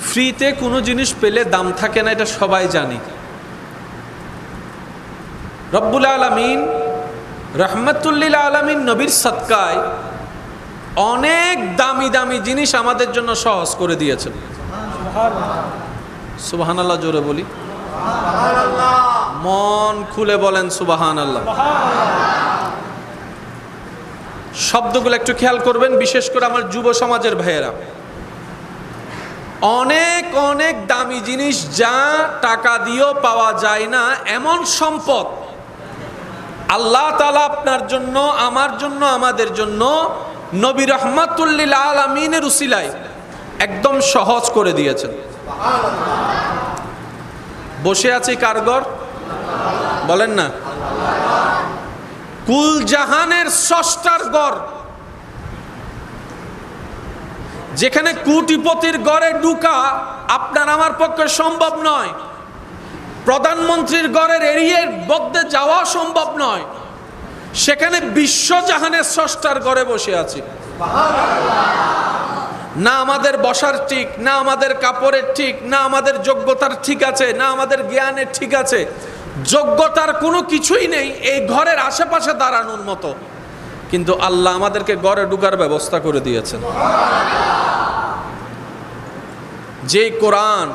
ফ্রিতে কোনো জিনিস পেলে দাম থাকে না, এটা সবাই জানি। রব্বুল আলামিন রহমাতুল লিল আলামিন নবীর সদকায় অনেক দামি দামি জিনিস আমাদের জন্য সহজ করে দিয়েছেন। সুবহানাল্লাহ, জোরে বলি মন খুলে বলেন সুবহানাল্লাহ। শব্দগুলো একটু খেয়াল করবেন, বিশেষ করে আমার যুব সমাজের ভাইয়েরা। অনেক অনেক দামি জিনিস যা টাকা দিয়েও পাওয়া যায় না, এমন সম্পদ আল্লাহ তাআলা আপনার জন্য, আমার জন্য, আমাদের জন্য নবী রাহমাতুল লিল আলামিনের উসিলায় একদম সহজ করে দিয়েছেন। বসে আছি কার ঘর? বলেন না। কুল জাহানের স্রষ্টার ঘর, যেখানে কোটিপতির ঘরে ঢুকা আপনার আমার পক্ষে সম্ভব নয়, প্রধানমন্ত্রীর ঘরের এরিয়ার মধ্যে যাওয়া সম্ভব নয়, সেখানে বিশ্বজাহানের স্রষ্টার ঘরে বসে আছি। না আমাদের বসার ঠিক, না আমাদের কাপড়ের ঠিক, না আমাদের যোগ্যতার ঠিক আছে, না আমাদের জ্ঞানের ঠিক আছে, যোগ্যতার কোনো কিছুই নেই এই ঘরের আশেপাশে দাঁড়ানোর মতো, কিন্তু আল্লাহ আমাদেরকে ঘরে ঢুকার ব্যবস্থা করে দিয়েছেন। যে কোরআন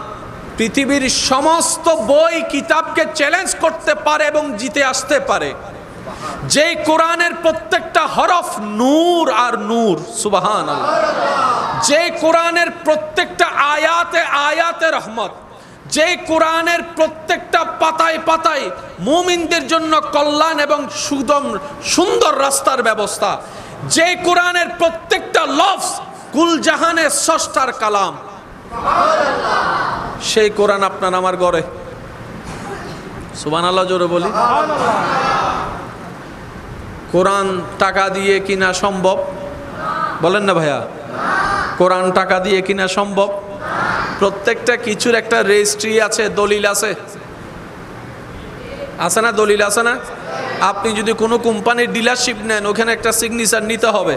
পৃথিবীর সমস্ত বই কিতাবকে চ্যালেঞ্জ করতে পারে এবং জিতে আসতে পারে, যে কোরআনের প্রত্যেকটা হরফ নূর আর নূর, সুবহানাল্লাহ, যে কোরআনের প্রত্যেকটা আয়াতে আয়াতে রহমত, যে কোরআনের প্রত্যেকটা পাতায় পাতায় মুমিনদের জন্য কল্যাণ এবং সুন্দর রাস্তার ব্যবস্থা, যে কোরআনের প্রত্যেকটা লফজ কুল জাহানের স্রষ্টার কালাম, সেই কোরআন আপনার আমার ঘরে। সুবহানাল্লাহ জোরে বলি। কোরআন টাকা দিয়ে কিনা সম্ভব? বলেন না ভাইয়া। কোরআন টাকা দিয়ে কিনা সম্ভব? প্রত্যেকটা কিছুর একটা রেজিস্ট্রি আছে, দলিল আছে, আছে না? দলিল আছে না? আপনি যদি কোনো কোম্পানির ডিলারশিপ নেন, ওখানে একটা সিগনেচার নিতে হবে,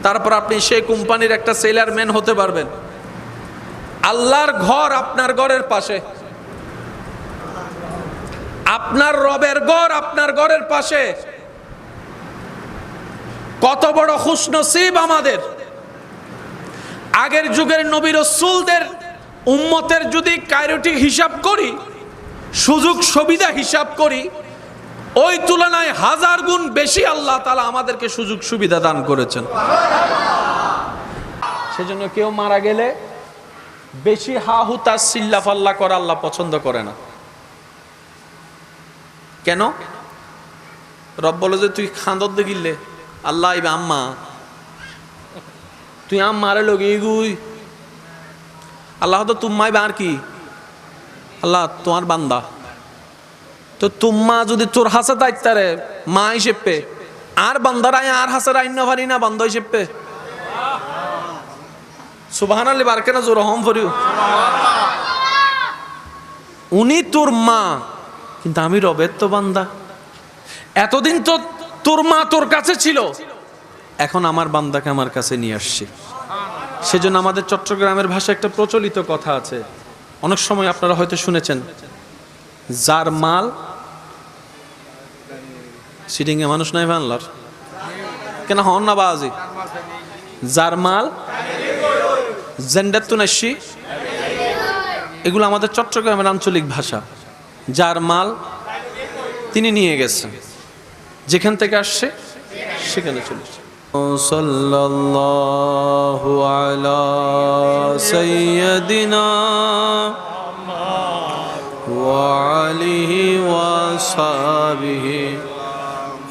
তারপর আপনি সেই কোম্পানির একটা সেলারম্যান হতে পারবেন। আল্লাহর ঘর আপনার ঘরের পাশে, আপনার রবের ঘর আপনার ঘরের পাশে। কত বড় খুশনসিব আমাদের। আগের যুগের নবী রাসূলদের উম্মতের যদি কাইরোটিক হিসাব করি, সুযোগ সুবিধা হিসাব করি, ওই তুলনায় 1000 গুণ বেশি আল্লাহ তাআলা আমাদেরকে সুযোগ সুবিধা দান করেছেন। সেজন্য কেউ মারা গেলে বেশি হাহুতা সিল্লাফাল্লা করা আল্লাহ পছন্দ করে না। কেন? রব বলে যে তুই খান্দর দেখিলে আল্লাহ ইবে আম্মা, তুই আম্মারে লগে গুই আল্লাহ তো তুম্মাই আর কি আল্লাহ তোমার বান্দা, তো তুম্মা যদি তোর হাসে দায়িত্বারে মা হিসেবে আর বান্দারাই আর হাসে আইন না পারি না বান্দা হিসেবে। সুবহানাল্লাহ বারকে না জোর হম ফরিউ। উনি তোর মা, কিন্তু আমি রবের তো বান্দা। এতদিন তো তোর মা তোর কাছে ছিল, এখন আমার বান্দাকে আমার কাছে নিয়ে আসছি। সেজন্য আমাদের চট্টগ্রামের ভাষায় একটা প্রচলিত কথা আছে, অনেক সময় আপনারা হয়তো শুনেছেন, যার মাল সিটিং এ মানুষ নাই বাংলার কেন হন না বাজি, যার মাল জেন্ডাতুনাশি, এগুলো আমাদের চট্টগ্রামের আঞ্চলিক ভাষা। যার মাল তিনি নিয়ে গেছেন, যেখান থেকে আসছে সেখানে চলে আসছে। সাল্লাল্লাহু আলা সাইয়্যিদিনা ওয়া আলিহি ওয়া সাহবিহি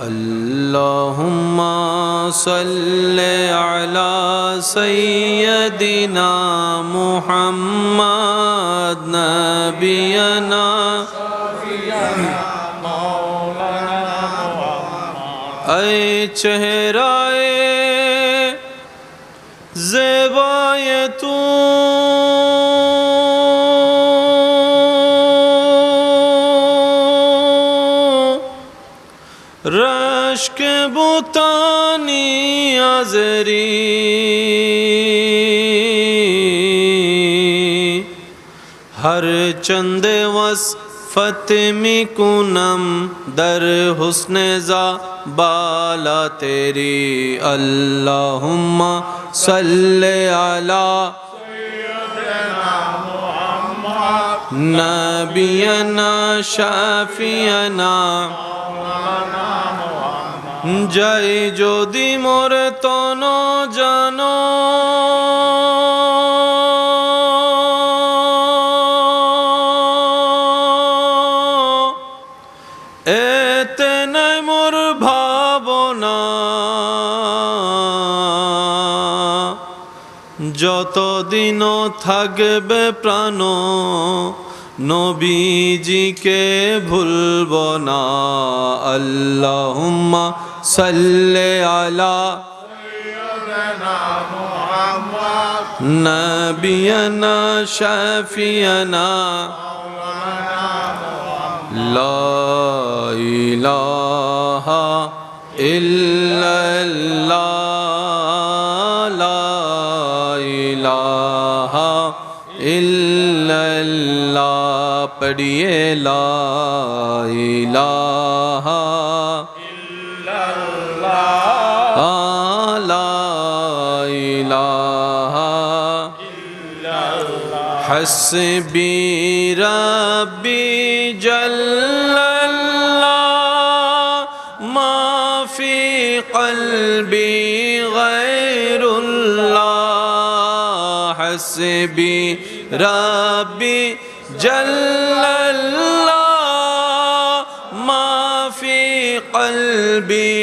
আল্লাহুম্মা সাল্লি আলা সাইয়্যিদিনা মুহাম্মাদ নাবিয়ানা ऐ चेहराए ज़ेबाए तू रश्क बुतानी आज़री हर चंदे वस फतमी कुनम दर हुस्ने जा बाला तेरी अल्लाहुम्मा सल्ले अला सय्यदना मुहम्मद নবিয়ানা শাফিয়ানা জয় যদি মোর তন জানো এতে নাই মোর ভাবনা যতদিন থাকবে প্রাণ নবীজিকে ভুলব না আল্লাহুম্মা সাল্লি আলা নবিয়ানা শাফিয়ানা লা ইলাহা ইল্লাল্লাহ লা ইলাহা ইল্লাল্লাহ পড়িয়ে লা ইলাহা ইল্লাল্লাহ লা ইলাহা ইল্লাল্লাহ হাসবি রাব্বি জাল্লাল্লাহ মা ফি কলবি গায়রুল্লাহ হাসবি রাব্বি জাল্লাল্লাহ মা ফি কলবি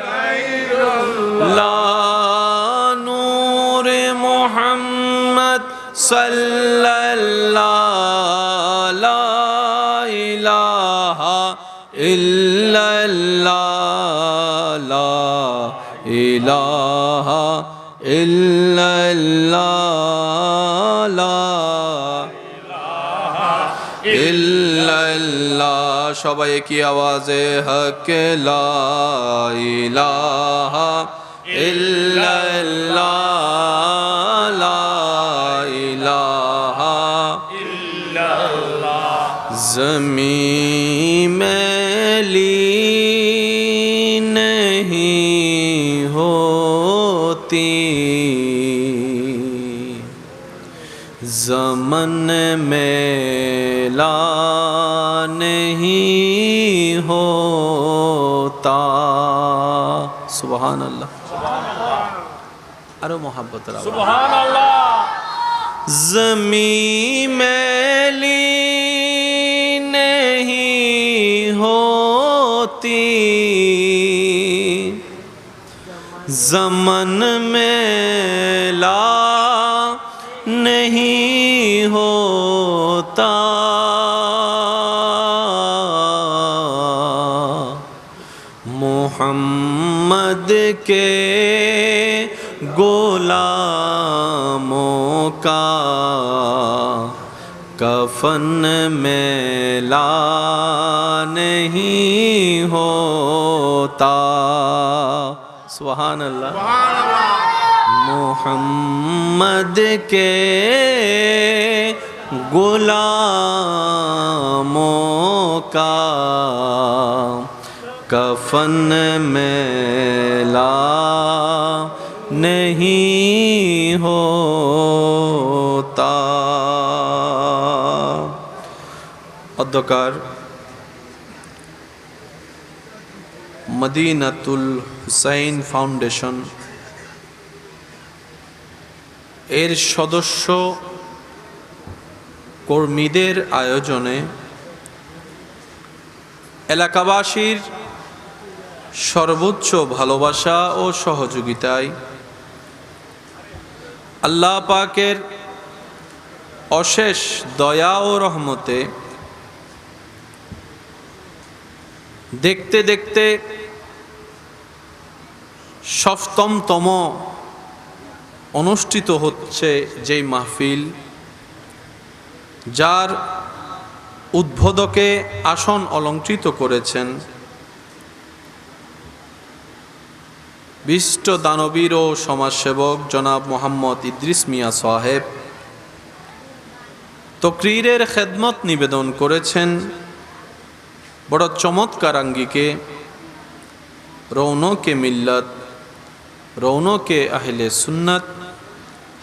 গায়রুল্লাহ নূর মুহাম্মদ সাল্লাল্লাহ লা ইলাহা ইল্লাল্লাহ লা ইলাহা ইল্লাল্লাহ লা ইলাহা ইল্লাল্লাহ সবাই কি আওয়াজে হক লা ইলাহা ইল্লাল্লাহ লা ইলাহা ইল্লাল্লাহ ज़मीं मैली नहीं होती ज़मन मैला नहीं होता सुबहान अल्लाह अरे मोहब्बत सुभान अल्लाह ज़मीं मैली नहीं होती ज़मन मैला नहीं होता मोहम्मद के गुलामों का कफन मैला नहीं होता सुभान अल्लाह मोहम्मद के गुलामों का कफन मैला नहीं होता অধ্যকার মদিনাতুল হুসাইন ফাউন্ডেশন এর সদস্য কর্মীদের আয়োজনে এলাকাবাসীর সর্বোচ্চ ভালোবাসা ও সহযোগিতায় আল্লাহ পাকের অশেষ দয়া ও রহমতে দেখতে দেখতে সপ্তমতম অনুষ্ঠিত হচ্ছে যেই মাহফিল, যার উদ্বোধকে আসন অলঙ্কৃত করেছেন বিশিষ্ট দানবীর ও সমাজসেবক জনাব মোহাম্মদ ইদ্রিস মিয়া সাহেব। তকরীরের খেদমত নিবেদন করেছেন বড় চমৎকার আঙ্গিকে রৌনকে মিল্লত, রৌনকে আহলে সুন্নত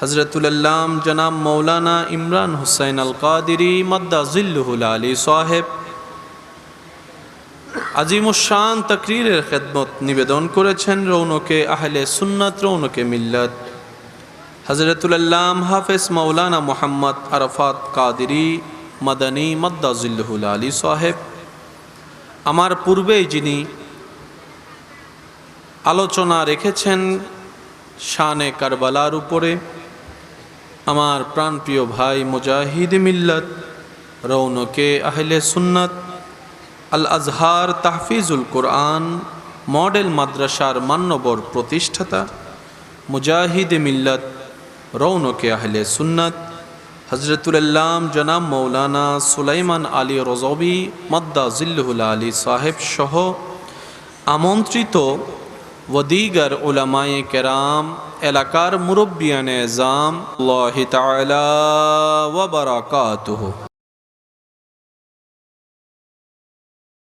হজরতুল আল্লাম জনাব মৌলানা ইমরান হুসাইন আল কাদিরি মদ্দা জিল্লুহুল আলী সাহেব আজিমুশান তাকরীরের খেদমত নিবেদন করেছেন রৌনকে আহলে সুন্নাত রৌনকে মিল্লাত হজরতুল আল্লাম হাফেজ মৌলানা মোহাম্মদ আরাফাত কাদিরি মাদানী মদ্দা জিল্লুহুল আলী সাহেব। আমার পূর্বেই যিনি আলোচনা রেখেছেন শানে কারবালার উপরে, আমার প্রাণপ্রিয় ভাই মুজাহিদ মিল্লাত রৌনকে আহলে সুন্নাত আল আজহার তাহফিজুল কোরআন মডেল মাদ্রাসার মান্যবর প্রতিষ্ঠাতা মুজাহিদ মিল্লাত রৌনকে আহলে সুন্নাত হজরতুল আল্লাম জনাব মৌলানা সুলাইমান আলী রজবি মদ্দা জিল্লুহুল আলী সাহেব সহ আমন্ত্রিত ওদিগার উলামায়ে কেরাম, এলাকার মুরব্বিয়ানে এজাম, আল্লাহ তাআলা ওয়া বারাকাতুহু।